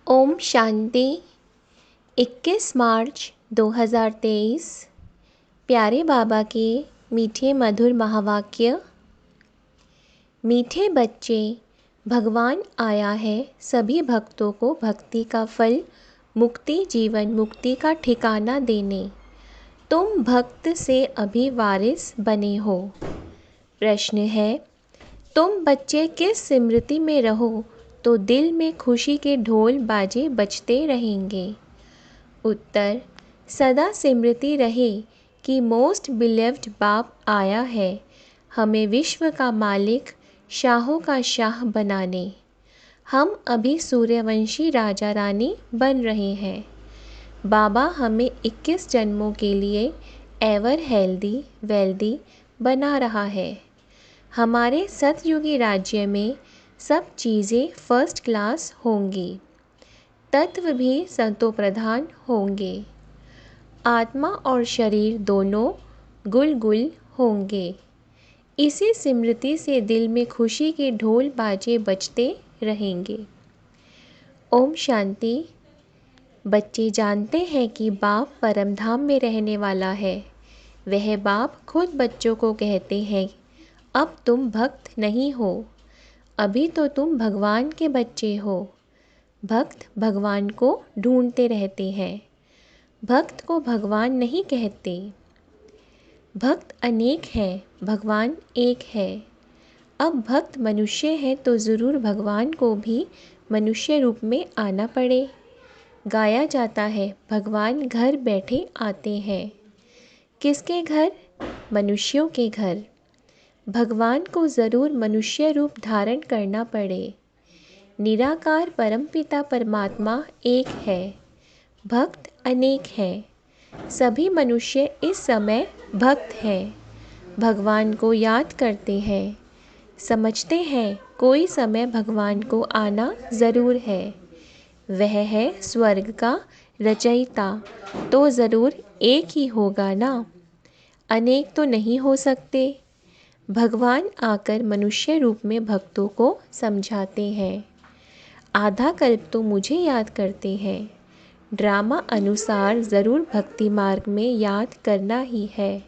ओम शांति। 21 मार्च 2023। प्यारे बाबा के मीठे मधुर महावाक्य। मीठे बच्चे, भगवान आया है सभी भक्तों को भक्ति का फल, मुक्ति, जीवन मुक्ति का ठिकाना देने। तुम भक्त से अभी वारिस बने हो। प्रश्न है, तुम बच्चे किस स्मृति में रहो तो दिल में खुशी के ढोल बाजे बजते रहेंगे। उत्तर, सदा स्मृति रहे कि मोस्ट बिलीव्ड बाप आया है हमें विश्व का मालिक, शाहों का शाह बनाने। हम अभी सूर्यवंशी राजा रानी बन रहे हैं। बाबा हमें 21 जन्मों के लिए एवर हेल्दी वेल्दी बना रहा है। हमारे सतयुगी राज्य में सब चीज़ें फर्स्ट क्लास होंगी। तत्व भी संतो प्रधान होंगे। आत्मा और शरीर दोनों गुल गुल होंगे। इसी स्मृति से दिल में खुशी के ढोल बाजे बजते रहेंगे। ओम शांति। बच्चे जानते हैं कि बाप परमधाम में रहने वाला है। वह बाप खुद बच्चों को कहते हैं, अब तुम भक्त नहीं हो, अभी तो तुम भगवान के बच्चे हो। भक्त भगवान को ढूंढते रहते हैं। भक्त को भगवान नहीं कहते। भक्त अनेक हैं, भगवान एक है। अब भक्त मनुष्य है तो ज़रूर भगवान को भी मनुष्य रूप में आना पड़े। गाया जाता है, भगवान घर बैठे आते हैं। किसके घर? मनुष्यों के घर। भगवान को ज़रूर मनुष्य रूप धारण करना पड़े। निराकार परमपिता परमात्मा एक है, भक्त अनेक हैं। सभी मनुष्य इस समय भक्त हैं, भगवान को याद करते हैं। समझते हैं कोई समय भगवान को आना ज़रूर है। वह है स्वर्ग का रचयिता, तो ज़रूर एक ही होगा ना, अनेक तो नहीं हो सकते। भगवान आकर मनुष्य रूप में भक्तों को समझाते हैं। आधा कल्प तो मुझे याद करते हैं। ड्रामा अनुसार ज़रूर भक्ति मार्ग में याद करना ही है।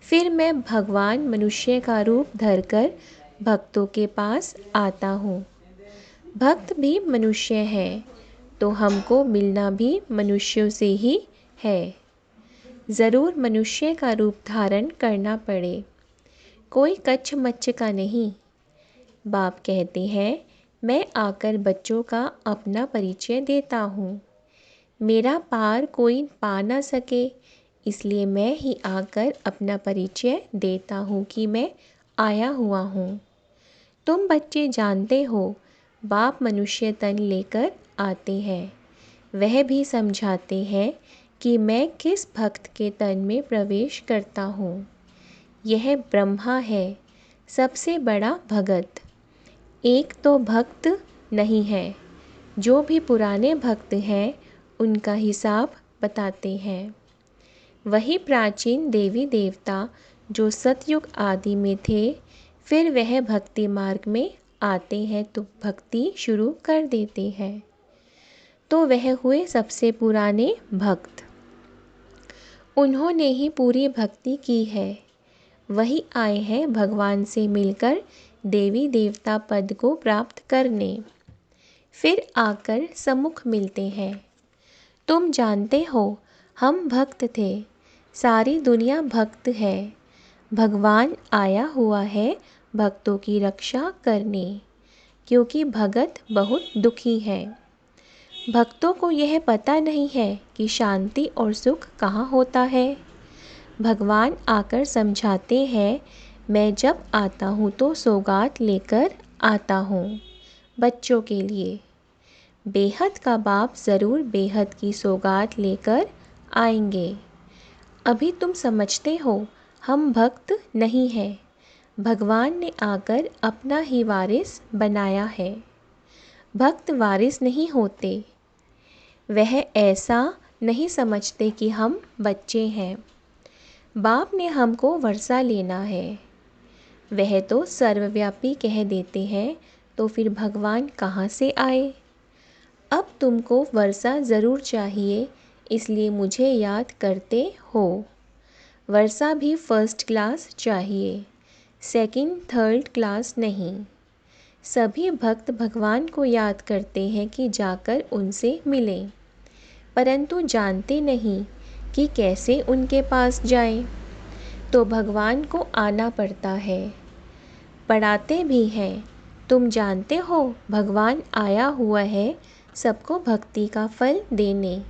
फिर मैं भगवान मनुष्य का रूप धरकर भक्तों के पास आता हूँ। भक्त भी मनुष्य हैं, तो हमको मिलना भी मनुष्यों से ही है। ज़रूर मनुष्य का रूप धारण करना पड़े, कोई कच्छ मच्छ का नहीं। बाप कहते हैं, मैं आकर बच्चों का अपना परिचय देता हूँ। मेरा पार कोई पा ना सके, इसलिए मैं ही आकर अपना परिचय देता हूँ कि मैं आया हुआ हूँ। तुम बच्चे जानते हो, बाप मनुष्य तन लेकर आते हैं। वह भी समझाते हैं कि मैं किस भक्त के तन में प्रवेश करता हूँ। यह ब्रह्मा है, सबसे बड़ा भगत। एक तो भक्त नहीं है। जो भी पुराने भक्त हैं उनका हिसाब बताते हैं। वही प्राचीन देवी देवता जो सतयुग आदि में थे, फिर वह भक्ति मार्ग में आते हैं तो भक्ति शुरू कर देते हैं। तो वह हुए सबसे पुराने भक्त। उन्होंने ही पूरी भक्ति की है। वही आए हैं भगवान से मिलकर देवी देवता पद को प्राप्त करने। फिर आकर सम्मुख मिलते हैं। तुम जानते हो, हम भक्त थे, सारी दुनिया भक्त है। भगवान आया हुआ है भक्तों की रक्षा करने, क्योंकि भगत बहुत दुखी है। भक्तों को यह पता नहीं है कि शांति और सुख कहाँ होता है। भगवान आकर समझाते हैं, मैं जब आता हूँ तो सौगात लेकर आता हूँ बच्चों के लिए। बेहद का बाप ज़रूर बेहद की सौगात लेकर आएंगे। अभी तुम समझते हो हम भक्त नहीं हैं। भगवान ने आकर अपना ही वारिस बनाया है। भक्त वारिस नहीं होते। वह ऐसा नहीं समझते कि हम बच्चे हैं। बाप ने हमको वर्षा लेना है। वह तो सर्वव्यापी कह देते हैं, तो फिर भगवान कहाँ से आए? अब तुमको वर्षा ज़रूर चाहिए, इसलिए मुझे याद करते हो। वर्षा भी फर्स्ट क्लास चाहिए, सेकंड थर्ड क्लास नहीं। सभी भक्त भगवान को याद करते हैं कि जाकर उनसे मिलें, परंतु जानते नहीं कि कैसे उनके पास जाएं। तो भगवान को आना पड़ता है। पढ़ाते भी हैं, तुम जानते हो भगवान आया हुआ है सबको भक्ति का फल देने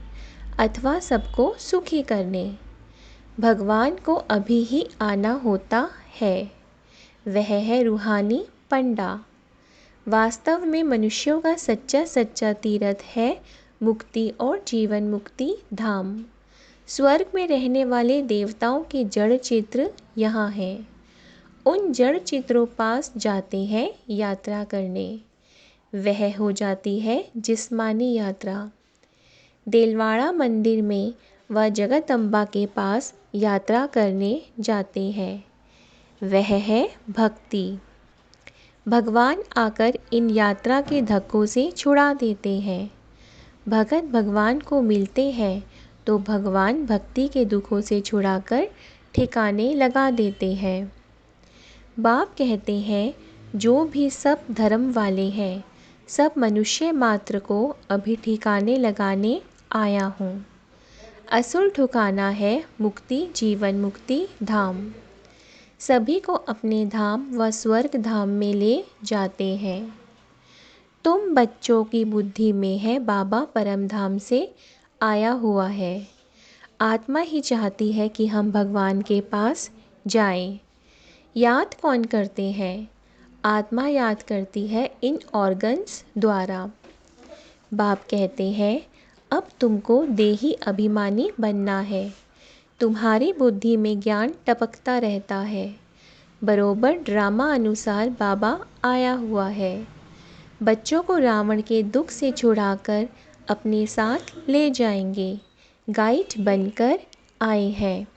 अथवा सबको सुखी करने। भगवान को अभी ही आना होता है, वह है रूहानी पंडा। वास्तव में मनुष्यों का सच्चा तीर्थ है मुक्ति और जीवन मुक्ति धाम। स्वर्ग में रहने वाले देवताओं के जड़ चित्र यहाँ हैं। उन जड़ चित्रों पास जाते हैं यात्रा करने, वह हो जाती है जिस्मानी यात्रा। देलवाड़ा मंदिर में व जगदम्बा के पास यात्रा करने जाते हैं, वह है भक्ति। भगवान आकर इन यात्रा के धक्कों से छुड़ा देते हैं। भगत भगवान को मिलते हैं तो भगवान भक्ति के दुखों से छुड़ाकर ठिकाने लगा देते हैं। बाप कहते हैं, जो भी सब धर्म वाले हैं, सब मनुष्य मात्र को अभी ठिकाने लगाने आया हूँ। असल ठिकाना है मुक्ति जीवन मुक्ति धाम। सभी को अपने धाम व स्वर्ग धाम में ले जाते हैं। तुम बच्चों की बुद्धि में है बाबा परम धाम से आया हुआ है। आत्मा ही चाहती है कि हम भगवान के पास जाएं। याद कौन करते हैं? आत्मा याद करती है इन ऑर्गन्स द्वारा। बाप कहते हैं, अब तुमको देही अभिमानी बनना है। तुम्हारी बुद्धि में ज्ञान टपकता रहता है। बरोबर ड्रामा अनुसार बाबा आया हुआ है। बच्चों को रावण के दुख से छुड़ाकर अपने साथ ले जाएंगे। गाइड बनकर आए हैं।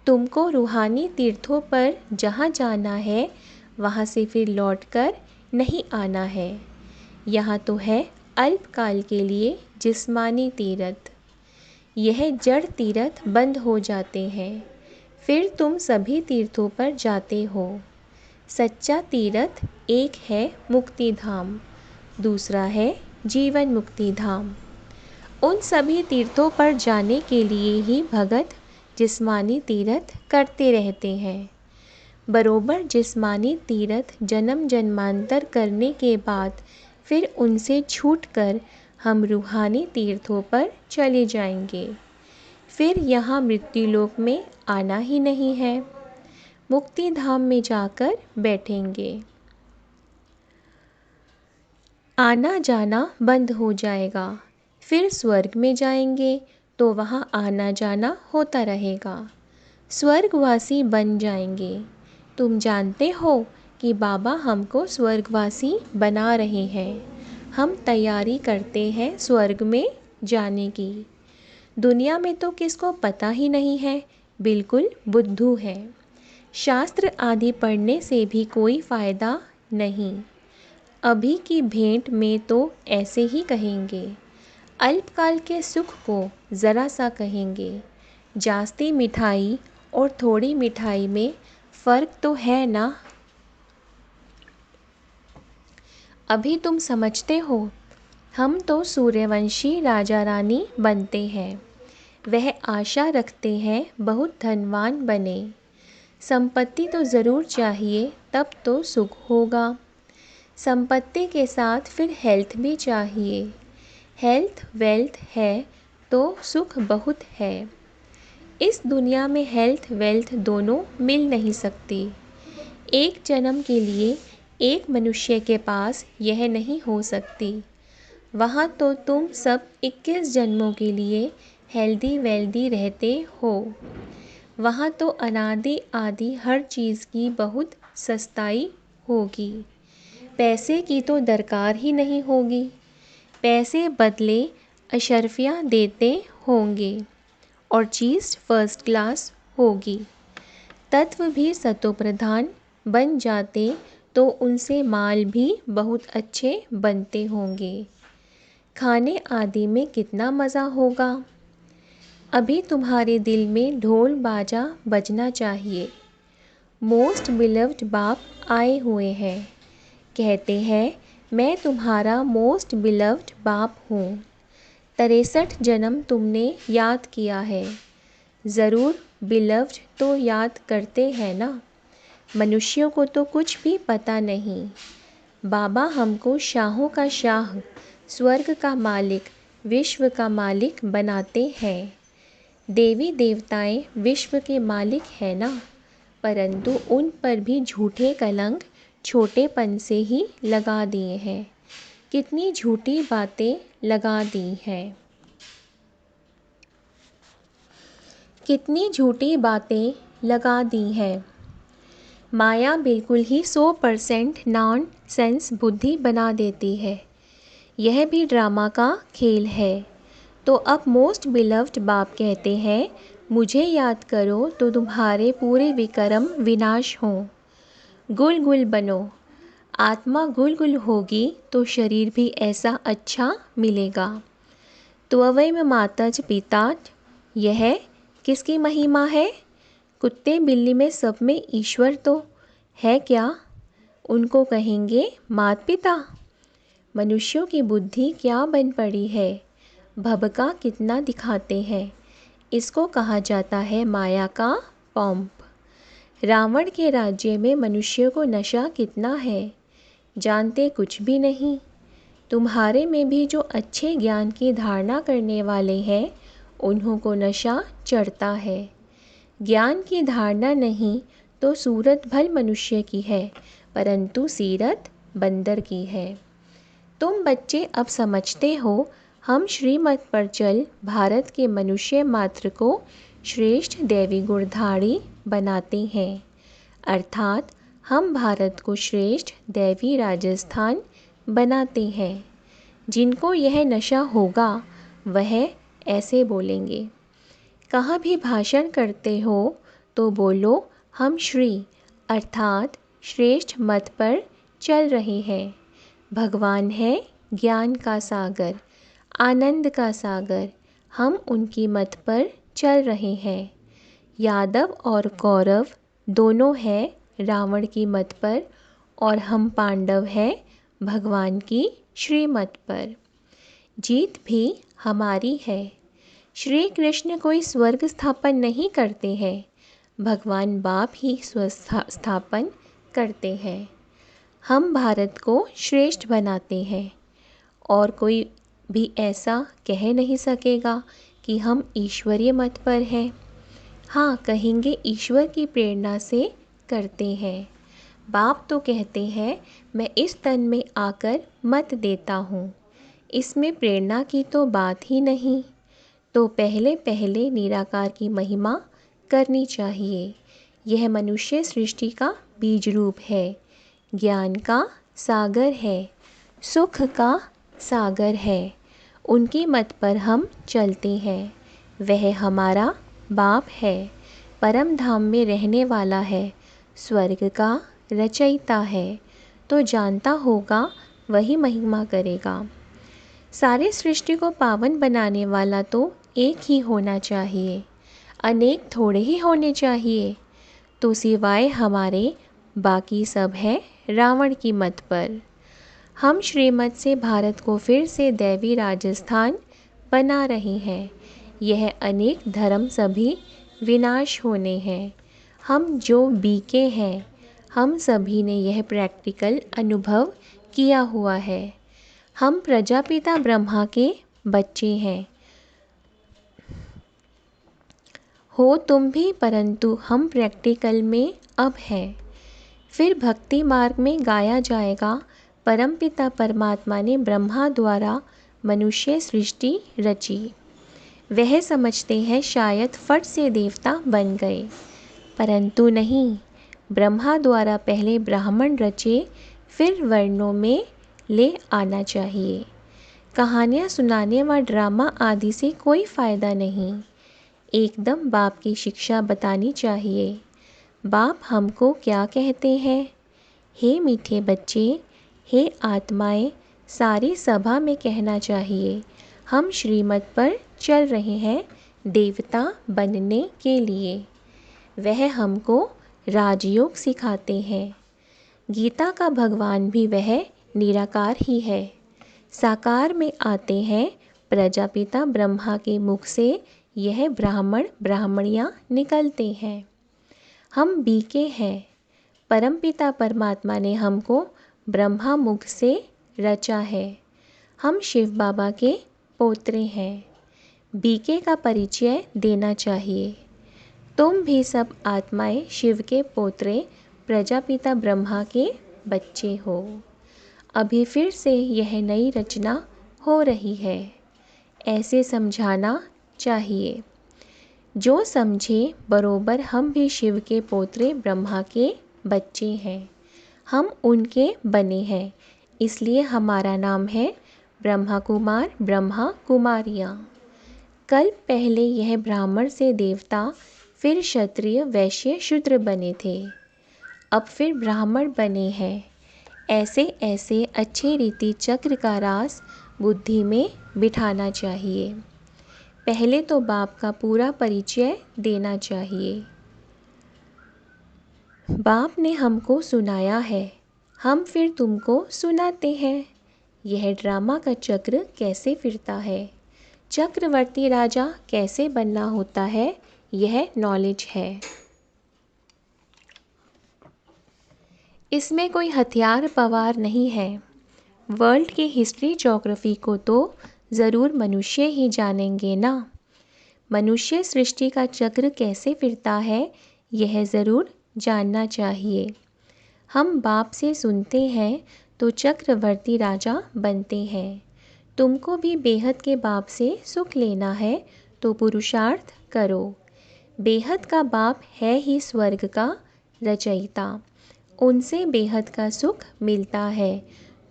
तुमको रूहानी तीर्थों पर जहाँ जाना है वहाँ से फिर लौटकर नहीं आना है। यहाँ तो है अल्पकाल के लिए जिस्मानी तीर्थ। यह जड़ तीर्थ बंद हो जाते हैं, फिर तुम सभी तीर्थों पर जाते हो। सच्चा तीर्थ एक है मुक्ति धाम, दूसरा है जीवन मुक्ति धाम। उन सभी तीर्थों पर जाने के लिए ही भगत जिस्मानी तीर्थ करते रहते हैं। बरोबर जिस्मानी तीर्थ जन्म जन्मांतर करने के बाद फिर उनसे छूटकर हम रूहानी तीर्थों पर चले जाएंगे। फिर यहाँ मृत्युलोक में आना ही नहीं है, मुक्ति धाम में जाकर बैठेंगे। आना जाना बंद हो जाएगा। फिर स्वर्ग में जाएंगे तो वहाँ आना जाना होता रहेगा। स्वर्गवासी बन जाएंगे। तुम जानते हो कि बाबा हमको स्वर्गवासी बना रहे हैं। हम तैयारी करते हैं स्वर्ग में जाने की। दुनिया में तो किसको पता ही नहीं है, बिल्कुल बुद्धू है। शास्त्र आदि पढ़ने से भी कोई फ़ायदा नहीं। अभी की भेंट में तो ऐसे ही कहेंगे। अल्पकाल के सुख को ज़रा सा कहेंगे। जास्ती मिठाई और थोड़ी मिठाई में फ़र्क तो है ना। अभी तुम समझते हो, हम तो सूर्यवंशी राजा रानी बनते हैं। वह आशा रखते हैं बहुत धनवान बने। संपत्ति तो ज़रूर चाहिए, तब तो सुख होगा। संपत्ति के साथ फिर हेल्थ भी चाहिए। हेल्थ वेल्थ है तो सुख बहुत है। इस दुनिया में हेल्थ वेल्थ दोनों मिल नहीं सकती। एक जन्म के लिए एक मनुष्य के पास यह नहीं हो सकती। वहाँ तो तुम सब 21 जन्मों के लिए हेल्दी वेल्दी रहते हो। वहाँ तो अनादि आदि हर चीज़ की बहुत सस्ताई होगी। पैसे की तो दरकार ही नहीं होगी। पैसे बदले अशर्फियाँ देते होंगे और चीज़ फर्स्ट क्लास होगी। तत्व भी सतोप्रधान बन जाते तो उनसे माल भी बहुत अच्छे बनते होंगे। खाने आदि में कितना मज़ा होगा। अभी तुम्हारे दिल में ढोल बाजा बजना चाहिए। मोस्ट बिलव्ड बाप आए हुए हैं। कहते हैं मैं तुम्हारा मोस्ट बिलव्ड बाप हूँ। 63 जन्म तुमने याद किया है। ज़रूर बिलव्ड तो याद करते हैं ना। मनुष्यों को तो कुछ भी पता नहीं। बाबा हमको शाहों का शाह, स्वर्ग का मालिक, विश्व का मालिक बनाते हैं। देवी देवताएं विश्व के मालिक हैं ना, परंतु उन पर भी झूठे कलंक छोटेपन से ही लगा दिए हैं। कितनी झूठी बातें लगा दी हैं। कितनी झूठी बातें लगा दी हैं। माया बिल्कुल ही 100% नॉन सेंस बुद्धि बना देती है। यह भी ड्रामा का खेल है। तो अब मोस्ट बिलव्ड बाप कहते हैं मुझे याद करो तो तुम्हारे पूरे विक्रम विनाश हों। गुल गुल बनो। आत्मा गुल गुल होगी तो शरीर भी ऐसा अच्छा मिलेगा। त्ववैम माताज पिताज, यह किसकी महिमा है। कुत्ते बिल्ली में सब में ईश्वर तो है क्या। उनको कहेंगे माता पिता। मनुष्यों की बुद्धि क्या बन पड़ी है। भबका कितना दिखाते हैं। इसको कहा जाता है माया का पंप। रावण के राज्य में मनुष्यों को नशा कितना है, जानते कुछ भी नहीं। तुम्हारे में भी जो अच्छे ज्ञान की धारणा करने वाले हैं उन्हों को नशा चढ़ता है। ज्ञान की धारणा नहीं तो सूरत भल मनुष्य की है, परंतु सीरत बंदर की है। तुम बच्चे अब समझते हो हम श्रीमत पर चल भारत के मनुष्य मात्र को श्रेष्ठ दैवी गुणधारी बनाते हैं। अर्थात हम भारत को श्रेष्ठ दैवी राजस्थान बनाते हैं। जिनको यह नशा होगा वह ऐसे बोलेंगे। कहाँ भी भाषण करते हो तो बोलो हम श्री अर्थात श्रेष्ठ मत पर चल रहे हैं। भगवान है ज्ञान का सागर, आनंद का सागर, हम उनकी मत पर चल रहे हैं। यादव और कौरव दोनों हैं रावण की मत पर और हम पांडव हैं भगवान की श्रीमत पर। जीत भी हमारी है। श्री कृष्ण कोई स्वर्ग स्थापन नहीं करते हैं, भगवान बाप ही स्वर्ग स्थापन करते हैं। हम भारत को श्रेष्ठ बनाते हैं और कोई भी ऐसा कह नहीं सकेगा कि हम ईश्वरीय मत पर हैं। हाँ, कहेंगे ईश्वर की प्रेरणा से करते हैं। बाप तो कहते हैं मैं इस तन में आकर मत देता हूँ, इसमें प्रेरणा की तो बात ही नहीं। तो पहले पहले निराकार की महिमा करनी चाहिए। यह मनुष्य सृष्टि का बीज रूप है, ज्ञान का सागर है, सुख का सागर है। उनकी मत पर हम चलते हैं। वह हमारा बाप है, परम धाम में रहने वाला है, स्वर्ग का रचयिता है। तो जानता होगा वही महिमा करेगा। सारे सृष्टि को पावन बनाने वाला तो एक ही होना चाहिए, अनेक थोड़े ही होने चाहिए। तो सिवाय हमारे बाकी सब है रावण की मत पर। हम श्रीमत से भारत को फिर से दैवी राजस्थान बना रहे हैं। यह अनेक धर्म सभी विनाश होने हैं। हम जो बीके हैं, हम सभी ने यह प्रैक्टिकल अनुभव किया हुआ है। हम प्रजापिता ब्रह्मा के बच्चे हैं। हो तुम भी, परंतु हम प्रैक्टिकल में अब हैं। फिर भक्ति मार्ग में गाया जाएगा परमपिता परमात्मा ने ब्रह्मा द्वारा मनुष्य सृष्टि रची। वह समझते हैं शायद फट से देवता बन गए, परंतु नहीं। ब्रह्मा द्वारा पहले ब्राह्मण रचे, फिर वर्णों में ले आना चाहिए। कहानियाँ सुनाने व ड्रामा आदि से कोई फ़ायदा नहीं। एकदम बाप की शिक्षा बतानी चाहिए। बाप हमको क्या कहते हैं। हे मीठे बच्चे, हे आत्माएं, सारी सभा में कहना चाहिए, हम श्रीमत पर चल रहे हैं देवता बनने के लिए। वह हमको राजयोग सिखाते हैं। गीता का भगवान भी वह निराकार ही है। साकार में आते हैं प्रजापिता ब्रह्मा के मुख से यह ब्राह्मण ब्राह्मणियाँ निकलते हैं। हम बीके हैं। परमपिता परमात्मा ने हमको ब्रह्मा मुख से रचा है। हम शिव बाबा के पोत्रे हैं। बीके का परिचय देना चाहिए। तुम भी सब आत्माएं शिव के पोत्रे प्रजापिता ब्रह्मा के बच्चे हो। अभी फिर से यह नई रचना हो रही है, ऐसे समझाना चाहिए। जो समझे बरोबर हम भी शिव के पोत्रे ब्रह्मा के बच्चे हैं। हम उनके बने हैं, इसलिए हमारा नाम है ब्रह्मा कुमार ब्रह्मा कुमारियाँ। कल पहले यह ब्राह्मण से देवता, फिर क्षत्रिय वैश्य शूद्र बने थे, अब फिर ब्राह्मण बने हैं। ऐसे ऐसे अच्छे रीति चक्र का रास बुद्धि में बिठाना चाहिए। पहले तो बाप का पूरा परिचय देना चाहिए। बाप ने हमको सुनाया है, हम फिर तुमको सुनाते हैं। यह ड्रामा का चक्र कैसे फिरता है, चक्रवर्ती राजा कैसे बनना होता है, यह नॉलेज है। इसमें कोई हथियार पवार नहीं है। वर्ल्ड की हिस्ट्री ज्योग्राफी को तो ज़रूर मनुष्य ही जानेंगे ना। मनुष्य सृष्टि का चक्र कैसे फिरता है, यह ज़रूर जानना चाहिए। हम बाप से सुनते हैं तो चक्रवर्ती राजा बनते हैं। तुमको भी बेहद के बाप से सुख लेना है तो पुरुषार्थ करो। बेहद का बाप है ही स्वर्ग का रचयिता, उनसे बेहद का सुख मिलता है,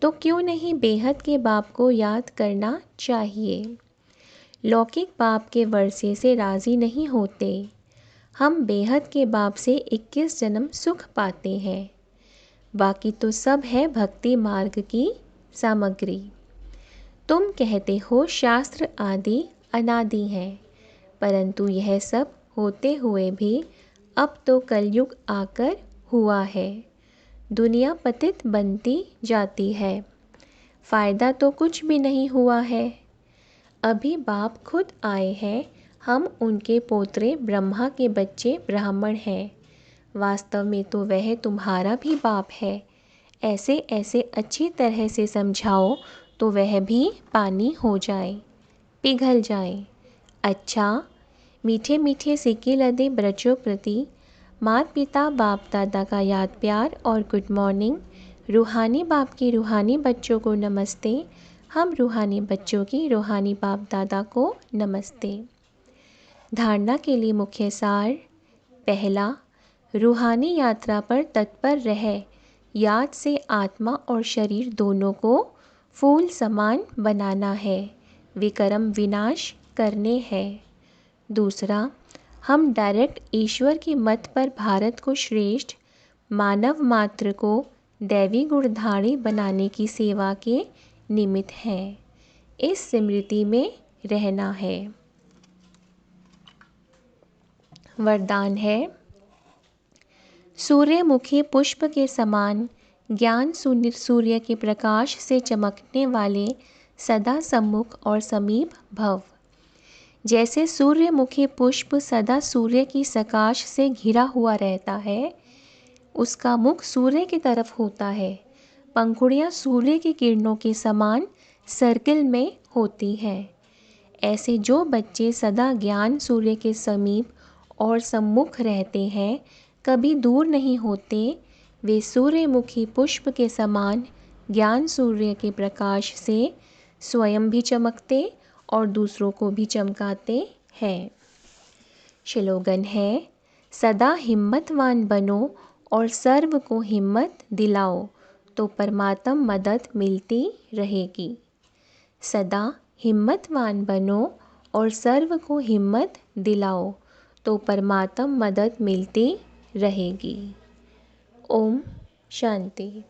तो क्यों नहीं बेहद के बाप को याद करना चाहिए। लौकिक बाप के वर्षे से राज़ी नहीं होते। हम बेहद के बाप से 21 जन्म सुख पाते हैं। बाकी तो सब है भक्ति मार्ग की सामग्री। तुम कहते हो शास्त्र आदि अनादि हैं, परंतु यह सब होते हुए भी अब तो कलयुग आकर हुआ है। दुनिया पतित बनती जाती है, फ़ायदा तो कुछ भी नहीं हुआ है। अभी बाप खुद आए हैं, हम उनके पोत्रे ब्रह्मा के बच्चे ब्राह्मण हैं। वास्तव में तो वह तुम्हारा भी बाप है। ऐसे ऐसे अच्छी तरह से समझाओ तो वह भी पानी हो जाए, पिघल जाए। अच्छा, मीठे मीठे सिक्के लदे बच्चों प्रति माता पिता बाप दादा का याद प्यार और गुड मॉर्निंग। रूहानी बाप की रूहानी बच्चों को नमस्ते। हम रूहानी बच्चों की रूहानी बाप दादा को नमस्ते। धारणा के लिए मुख्य सार। पहला, रूहानी यात्रा पर तत्पर रहे। याद से आत्मा और शरीर दोनों को फूल समान बनाना है, विकर्म विनाश करने हैं। दूसरा, हम डायरेक्ट ईश्वर की मत पर भारत को श्रेष्ठ मानव मात्र को दैवी गुणधारी बनाने की सेवा के निमित्त हैं। इस स्मृति में रहना है। वरदान है, सूर्यमुखी पुष्प के समान ज्ञान सूर्य के प्रकाश से चमकने वाले सदा सम्मुख और समीप भव। जैसे सूर्यमुखी पुष्प सदा सूर्य की प्रकाश से घिरा हुआ रहता है, उसका मुख सूर्य की तरफ होता है। पंखुड़ियाँ सूर्य की किरणों के समान सर्किल में होती हैं। ऐसे जो बच्चे सदा ज्ञान सूर्य के समीप और सम्मुख रहते हैं, कभी दूर नहीं होते, वे सूर्यमुखी पुष्प के समान ज्ञान सूर्य के प्रकाश से स्वयं भी चमकते और दूसरों को भी चमकाते हैं। श्लोगन है, सदा हिम्मतवान बनो और सर्व को हिम्मत दिलाओ तो परमात्मा मदद मिलती रहेगी। सदा हिम्मतवान बनो और सर्व को हिम्मत दिलाओ तो परमात्मा मदद मिलती रहेगी। ओम शांति।